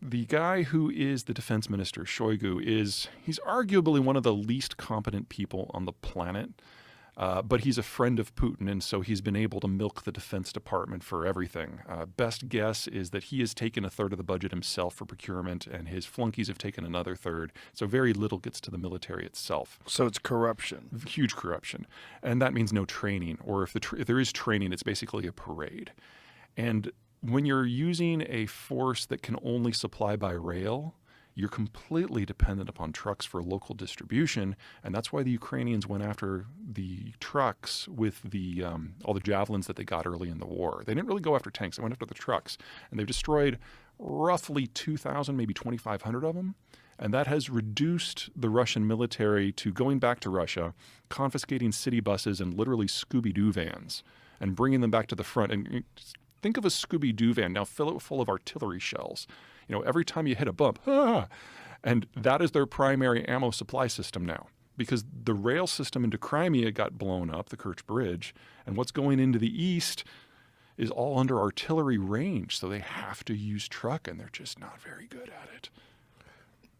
The guy who is the defense minister, Shoigu, he's arguably one of the least competent people on the planet, but he's a friend of Putin, and so he's been able to milk the Defense Department for everything. Best guess is that he has taken a third of the budget himself for procurement, and his flunkies have taken another third, so very little gets to the military itself. So it's corruption. Huge corruption. And that means no training, or if there is training, it's basically a parade. And when you're using a force that can only supply by rail, you're completely dependent upon trucks for local distribution, and that's why the Ukrainians went after the trucks with the all the javelins that they got early in the war. They didn't really go after tanks; they went after the trucks, and they've destroyed roughly 2,000, maybe 2,500 of them, and that has reduced the Russian military to going back to Russia, confiscating city buses and literally Scooby-Doo vans, and bringing them back to the front. And think of a Scooby-Doo van. Now fill it full of artillery shells. Every time you hit a bump, and that is their primary ammo supply system now. Because the rail system into Crimea got blown up, the Kerch Bridge, and what's going into the east is all under artillery range. So they have to use truck, and they're just not very good at it.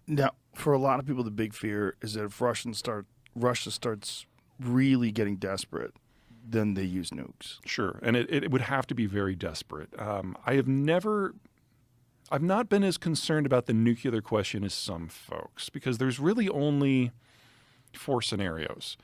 Now, for a lot of people, the big fear is that if Russia starts really getting desperate, then they use nukes. Sure, and it would have to be very desperate. I've not been as concerned about the nuclear question as some folks, because there's really only 4 scenarios.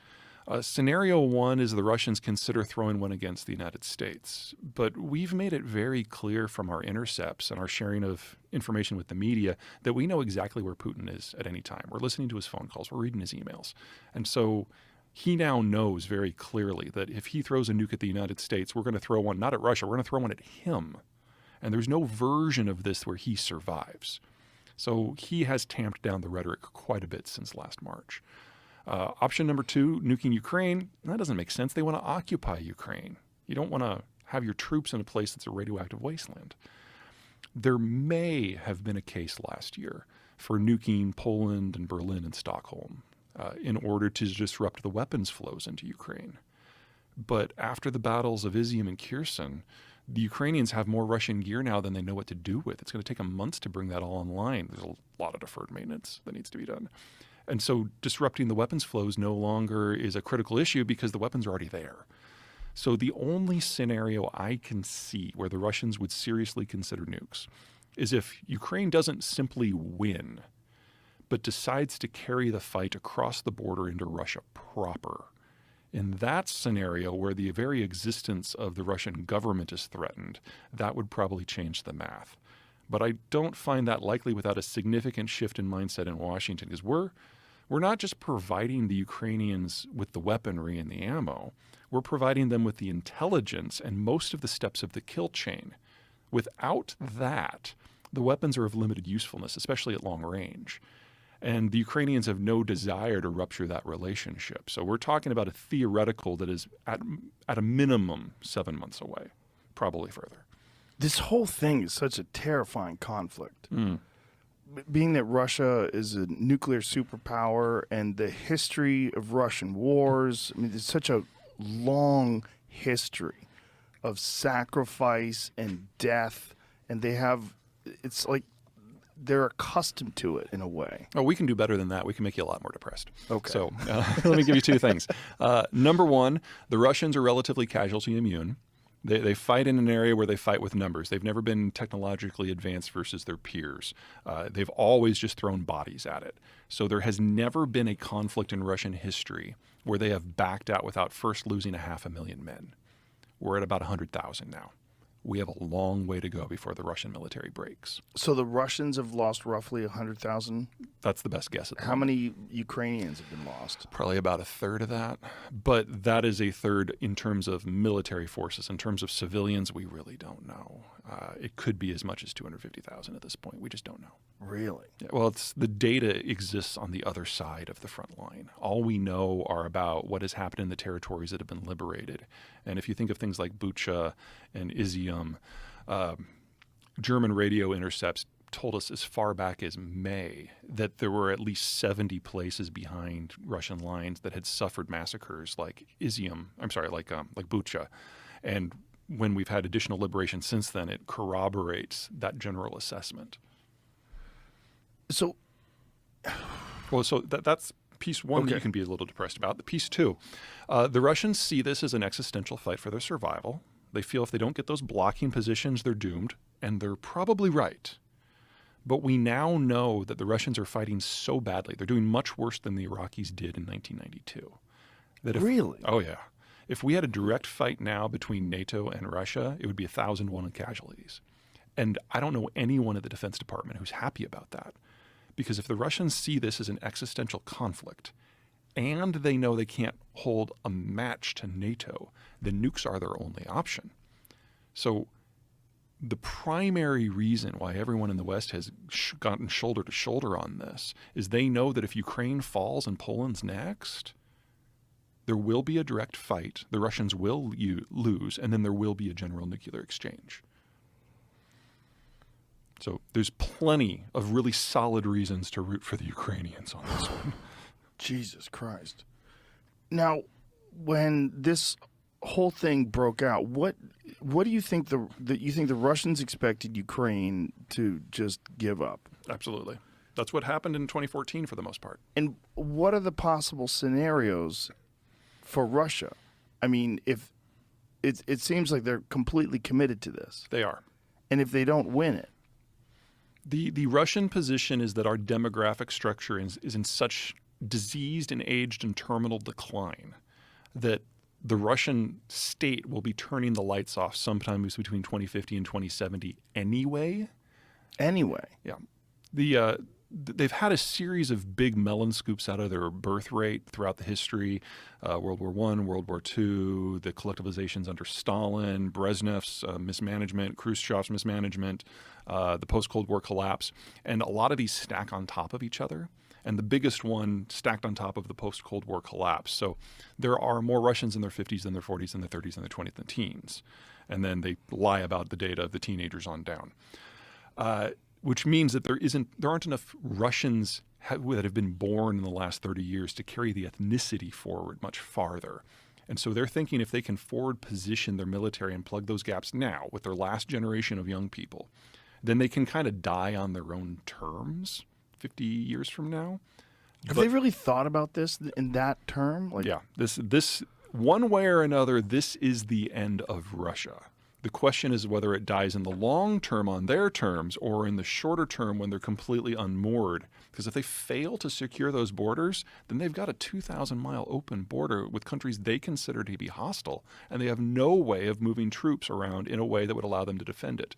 Scenario 1 is the Russians consider throwing one against the United States. But we've made it very clear from our intercepts and our sharing of information with the media that we know exactly where Putin is at any time. We're listening to his phone calls. We're reading his emails. And so he now knows very clearly that if he throws a nuke at the United States, we're going to throw one not at Russia, we're going to throw one at him. And there's no version of this where he survives. So he has tamped down the rhetoric quite a bit since last March. Option number 2, nuking Ukraine, that doesn't make sense. They want to occupy Ukraine. You don't want to have your troops in a place that's a radioactive wasteland. There may have been a case last year for nuking Poland and Berlin and Stockholm in order to disrupt the weapons flows into Ukraine. But after the battles of Izium and Kherson, the Ukrainians have more Russian gear now than they know what to do with. It's going to take them months to bring that all online. There's a lot of deferred maintenance that needs to be done. And so disrupting the weapons flows no longer is a critical issue because the weapons are already there. So the only scenario I can see where the Russians would seriously consider nukes is if Ukraine doesn't simply win, but decides to carry the fight across the border into Russia proper. In that scenario, where the very existence of the Russian government is threatened, that would probably change the math. But I don't find that likely without a significant shift in mindset in Washington, because we're not just providing the Ukrainians with the weaponry and the ammo, we're providing them with the intelligence and most of the steps of the kill chain. Without that, the weapons are of limited usefulness, especially at long range. And the Ukrainians have no desire to rupture that relationship. So we're talking about a theoretical that is at a minimum 7 months away, probably further. This whole thing is such a terrifying conflict. Being that Russia is a nuclear superpower and the history of Russian wars, I mean, there's such a long history of sacrifice and death, and it's like they're accustomed to it in a way. Oh, we can do better than that. We can make you a lot more depressed. Okay. So let me give you 2 things. Number 1, the Russians are relatively casualty immune. They fight in an area where they fight with numbers. They've never been technologically advanced versus their peers. They've always just thrown bodies at it. So there has never been a conflict in Russian history where they have backed out without first losing 500,000 men. We're at about 100,000 now. We have a long way to go before the Russian military breaks. So the Russians have lost roughly 100,000? That's the best guess at the How many Ukrainians have been lost? Probably about a third of that. But that is a third in terms of military forces. In terms of civilians, we really don't know. It could be as much as 250,000 at this point. We just don't know. Really? Yeah, well, the data exists on the other side of the front line. All we know are about what has happened in the territories that have been liberated. And if you think of things like Bucha and Izium, German radio intercepts told us as far back as May that there were at least 70 places behind Russian lines that had suffered massacres like Bucha. And when we've had additional liberation since then, it corroborates that general assessment. So, Well, so that's piece one that Okay. you can be a little depressed about. The piece two, the Russians see this as an existential fight for their survival. They feel if they don't get those blocking positions, they're doomed, and they're probably right. But we now know that the Russians are fighting so badly. They're doing much worse than the Iraqis did in 1992. That if, Really? Oh, yeah. If we had a direct fight now between NATO and Russia, it would be 1,001 casualties. And I don't know anyone at the Defense Department who's happy about that. Because if the Russians see this as an existential conflict, and they know they can't hold a match to NATO, then nukes are their only option. So the primary reason why everyone in the West has gotten shoulder to shoulder on this is they know that if Ukraine falls and Poland's next, there will be a direct fight, the Russians will lose, and then there will be a general nuclear exchange. So there's plenty of really solid reasons to root for the Ukrainians on this one. Jesus Christ. Now, when this whole thing broke out, what do you think the Russians expected Ukraine to just give up? Absolutely. That's what happened in 2014 for the most part. And what are the possible scenarios for Russia? I mean, if it seems like they're completely committed to this. They are. And if they don't win it, The Russian position is that our demographic structure is in such diseased and aged and terminal decline that the Russian state will be turning the lights off sometimes between 2050 and 2070 anyway. anyway. Yeah. They've had a series of big melon scoops out of their birth rate throughout the history. World War I, World War II, the collectivizations under Stalin, Brezhnev's mismanagement, Khrushchev's mismanagement, the post-Cold War collapse. And a lot of these stack on top of each other. And the biggest one stacked on top of the post-Cold War collapse. So there are more Russians in their 50s than their 40s than their 30s than their 20s than teens. And then they lie about the data of the teenagers on down. Which means that there aren't enough Russians that have been born in the last 30 years to carry the ethnicity forward much farther. And so they're thinking if they can forward position their military and plug those gaps now with their last generation of young people, then they can kind of die on their own terms 50 years from now. Have they really thought about this in that term? Yeah, this one way or another, this is the end of Russia. The question is whether it dies in the long term on their terms or in the shorter term when they're completely unmoored. Because if they fail to secure those borders, then they've got a 2,000-mile open border with countries they consider to be hostile, and they have no way of moving troops around in a way that would allow them to defend it.